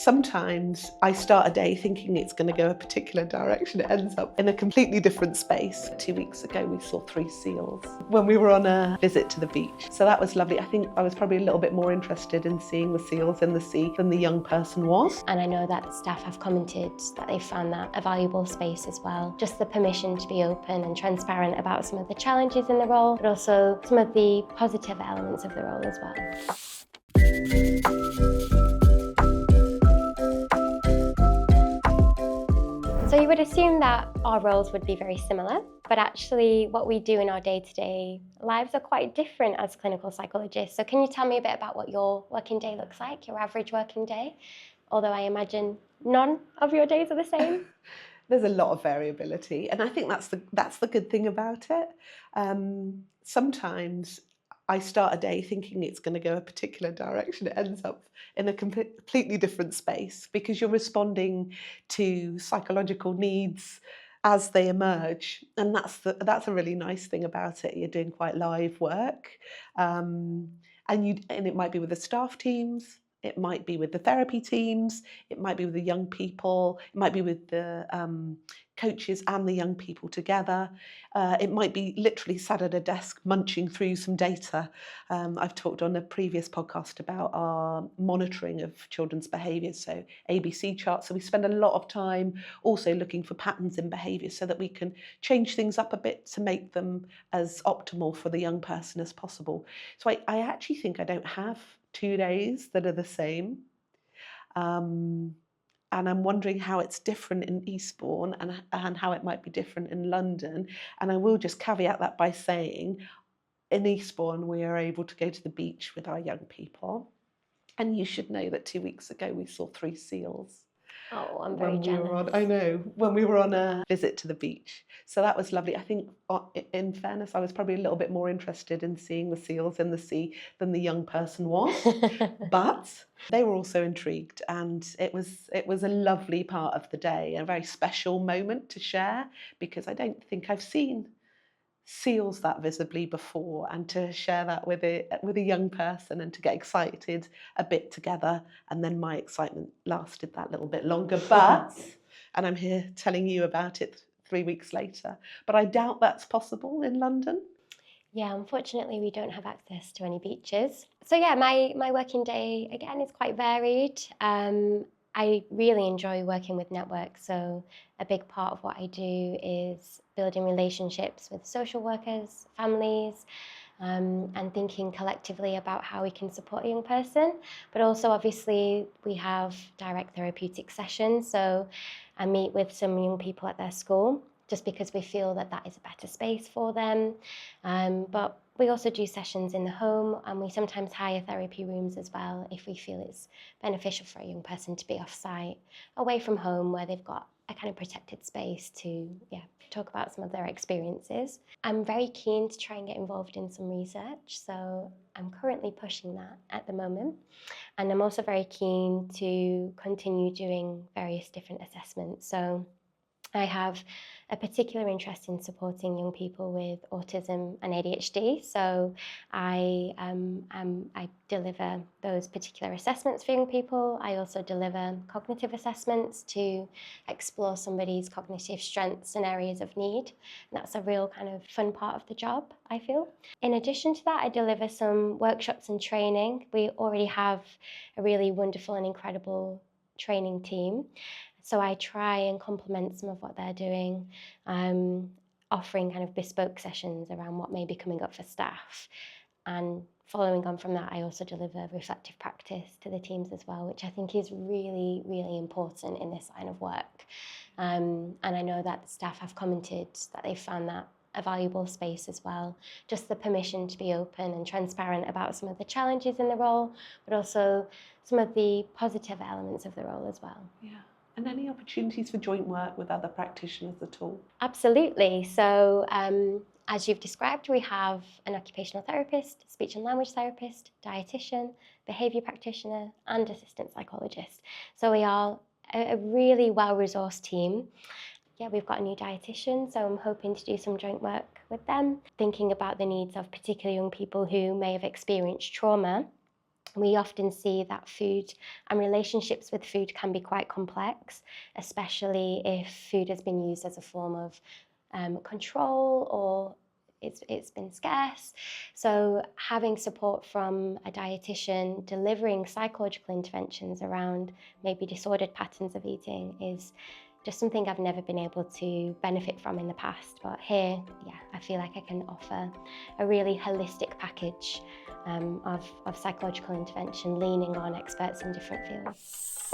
Sometimes I start a day thinking it's going to go a particular direction. It ends up in a completely different space. 2 weeks ago, we saw 3 seals when we were on a visit to the beach. So that was lovely. I think I was probably a little bit more interested in seeing the seals in the sea than the young person was. And I know that staff have commented that they found that a valuable space as well. Just the permission to be open and transparent about some of the challenges in the role, but also some of the positive elements of the role as well. So you would assume that our roles would be very similar, but actually what we do in our day-to-day lives are quite different as clinical psychologists. So can you tell me a bit about what your working day looks like, your average working day? Although I imagine none of your days are the same. There's a lot of variability, and I think that's the good thing about it. Sometimes I start a day thinking it's going to go a particular direction. It ends up in a completely different space because you're responding to psychological needs as they emerge, and that's a really nice thing about it. You're doing quite live work, and it might be with the staff teams. It might be with the therapy teams, it might be with the young people, it might be with the coaches and the young people together. It might be literally sat at a desk munching through some data. I've talked on a previous podcast about our monitoring of children's behaviours, so ABC charts. So we spend a lot of time also looking for patterns in behaviour so that we can change things up a bit to make them as optimal for the young person as possible. So I actually think I don't have 2 days that are the same. And I'm wondering how it's different in Eastbourne and how it might be different in London. And I will just caveat that by saying, in Eastbourne, we are able to go to the beach with our young people. And you should know that 2 weeks ago, we saw 3 seals. Oh, I'm very jealous. I know, when we were on a visit to the beach. So that was lovely. I think, in fairness, I was probably a little bit more interested in seeing the seals in the sea than the young person was. But they were also intrigued, and it was a lovely part of the day, a very special moment to share, because I don't think I've seen seals that visibly before, and to share that with a young person and to get excited a bit together. And then my excitement lasted that little bit longer, and I'm here telling you about it 3 weeks later, but I doubt that's possible in London. Yeah, unfortunately we don't have access to any beaches. So yeah, my working day again is quite varied. I really enjoy working with networks, so a big part of what I do is building relationships with social workers, families, and thinking collectively about how we can support a young person. But also obviously we have direct therapeutic sessions, so I meet with some young people at their school just because we feel that that is a better space for them. But we also do sessions in the home, and we sometimes hire therapy rooms as well if we feel it's beneficial for a young person to be off-site, away from home, where they've got a kind of protected space to talk about some of their experiences. I'm very keen to try and get involved in some research, so I'm currently pushing that at the moment. And I'm also very keen to continue doing various different assessments. So I have a particular interest in supporting young people with autism and ADHD, so I deliver those particular assessments for young people. I also deliver cognitive assessments to explore somebody's cognitive strengths and areas of need. And that's a real kind of fun part of the job, I feel. In addition to that, I deliver some workshops and training. We already have a really wonderful and incredible training team. So I try and complement some of what they're doing, offering kind of bespoke sessions around what may be coming up for staff. And following on from that, I also deliver reflective practice to the teams as well, which I think is really, really important in this line of work. And I know that the staff have commented that they found that a valuable space as well. Just the permission to be open and transparent about some of the challenges in the role, but also some of the positive elements of the role as well. Yeah. And any opportunities for joint work with other practitioners at all? Absolutely. So as you've described, we have an occupational therapist, speech and language therapist, dietitian, behaviour practitioner, and assistant psychologist. So we are a really well-resourced team. Yeah, we've got a new dietitian, so I'm hoping to do some joint work with them, thinking about the needs of particular young people who may have experienced trauma We often see that food and relationships with food can be quite complex, especially if food has been used as a form of control, or it's been scarce. So having support from a dietitian delivering psychological interventions around maybe disordered patterns of eating is just something I've never been able to benefit from in the past. But here, yeah, I feel like I can offer a really holistic package of psychological intervention, leaning on experts in different fields.